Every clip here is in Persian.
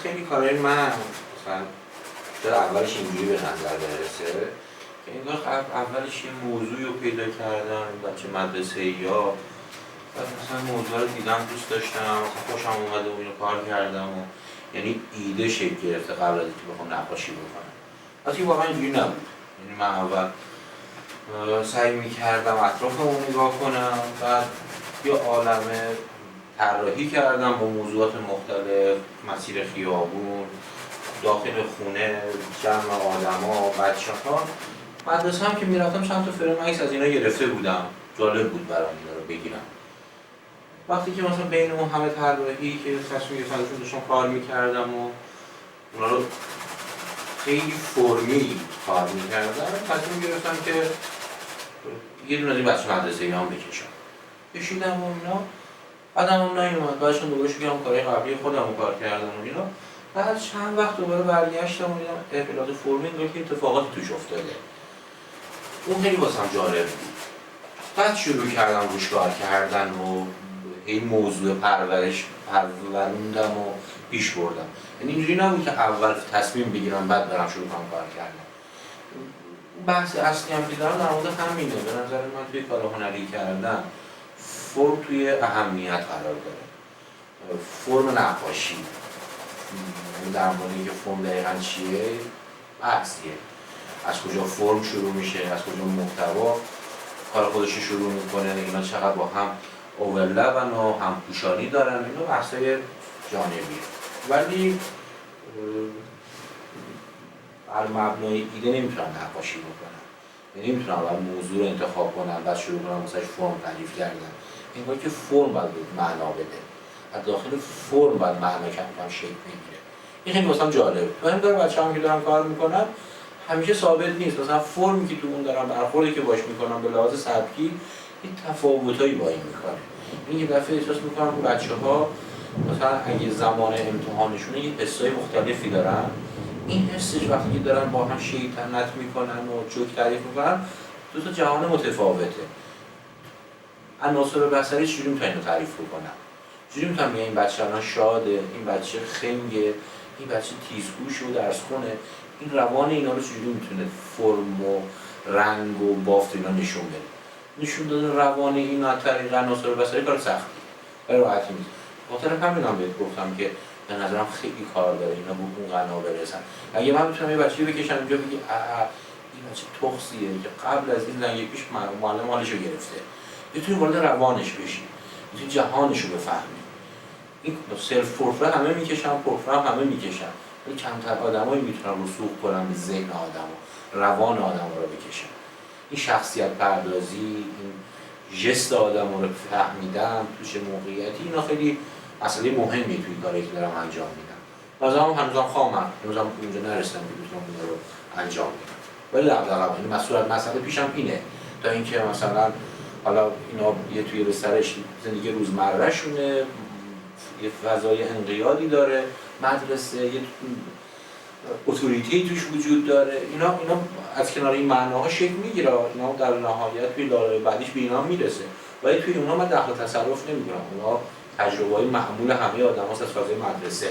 خیلی کارهای من مثلا شاید اولش اینجوری به نظر برسه که انگار اولش یه موضوعی رو پیدا کردم بچه مدرسه یا مثلا موضوع رو دیدم دوست داشتم مثلا خوشم اومده و اینو کار کردم و یعنی ایده شکل گرفته قبل از اینکه بخوام نقاشی بکنم. ولی واقعا اینجوری نبود. یعنی من اول سعی می‌کردم اطرافمو نگاه کنم، بعد یه عالمه طراحی کردم با موضوعات مختلف، مسیر خیابون، داخل خونه، جمع آدما، بچه‌ها. مدرسه هم که میرفتم چند تا فریم عکس از اینا گرفته بودم. جالب بود برام اینا رو بگیرم. وقتی که مثلا بین اون همه طراحی که تصمیم گرفتم داشتم کار می‌کردم و اونا رو خیلی فرمی کار می‌کردم، تصمیم گرفتم که یه دونه از این بچه مدرسه‌ای هم بکشم. کشیدم و اینا، بعدم هم نیومد. بعدشون دوباره شروع کردم کارهای قبلی خودم رو کار کردم و اینا. بعد چند وقت دوباره برگشتم و دیدم اپلاد فرمی انگار که اتفاقاتی توش افتاده. اون خیلی واسم جالب بود. بعد شروع کردم روش کار کردن و این موضوع پروروندم و پیش بردم. یعنی اینجوری نبود که اول تصمیم بگیرم بعد برم شروع کنم کار کردن. بحث اصلی هم که دارم در مورد همینه. به نظر من توی کار هنری کردن فرم توی اهمیت قرار داره. فرم نقاشی در مورد اینکه فرم دقیقاً چیه بحثیه. از کجا فرم شروع میشه، از کجا محتوا کار خودش شروع میکنه، اینا چقدر با هم اوورلپن و هم پوشانی دارن، اینا بحثای جانبیه. ولی بر مبنای ایده نمیتونم نقاشی بکنم. یعنی نمیتونم اول موضوع رو انتخاب کنم بعد شروع کنم واسش فرم تعریف کردن. انگار که فرم باید معنا بده. از داخل فرم باید معنا کم کم شکل بگیره. این خیلی واسم جالبه. تو همین کار بچه‌ام که دارن کار میکنن همیشه ثابت نیست. مثلا فرمی که تو اون دارن برخوردی که باش میکنن به لحاظ سبکی این تفاوتایی با این میکنه. این یه دفعه احساس میکنم که بچه‌ها مثلا اگه زمان امتحانشونه یه حسای مختلفی دارن، این حسش وقتی که دارن با هم شیطنت میکنن و جوک تعریف میکنن دو تا جهان متفاوته. عناصر بصری چجوری میتونن اینو تعریف بکنن؟ چجوری میتونن این بچه الان شاده، این بچه خنگه، این بچه تیزهوشه و درس خونه، این روان اینا رو چجوری میتونه فرم و رنگ و بافت اینا نشون بده؟ نشون دادن روان این از طریق عناصر بصری کار سختی ولی راحتی نیست. خاطر همین هم بهت گفتم که به نظرم خیلی کار داره اینا به اون غنا برسن. اگه من بتونم یه بچه‌ای بکشم اینجا بگی این بچه تخصیه که قبل از این لنگ پیش معلم حالشو گرفته، بتونی وارد روانش بشی، بتونی جهانشو بفهمی. این سلف پورتری همه میکشن، پورتری همه میکشن، ولی کمتر آدمایی میتونن رسوخ کنن به ذهن آدمو، روان آدمو رو بکشن. این شخصیت پردازی، این ژست آدمو رو فهمیدن توش موقعیتی، اینا خیلی مسئله مهمی توی کاری که دارم انجام میدم. مثلا هنوزم خامم، هنوزم اونجا نرسیدم که بتونم اینا رو انجام بدم. ولی دغدغه‌ام این مسئله پیشم اینه تا اینکه مثلا حالا اینا یه توی به سرش زندگی روزمره‌شونه، یه فضای انقیادی داره، مدرسه یه اتوریتی توش وجود داره، اینا از کنار این معناها شکل میگیره، اینا در نهایت توی لایه بعدیش به اینا میرسه. ولی توی اونها من دخل تصرف نمیکنم. اونها تجربه‌های معمول همه آدم‌هاست از فضای مدرسه.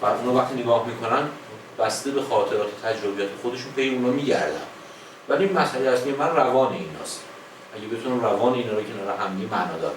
و اونها وقتی نگاه میکنن بسته به خاطرات و تجربیات خودشون پی اونا میگردن. ولی مسئله اصلی من روان ایناست. اگه بتونم روان اینا رو کنار هم معنا داره.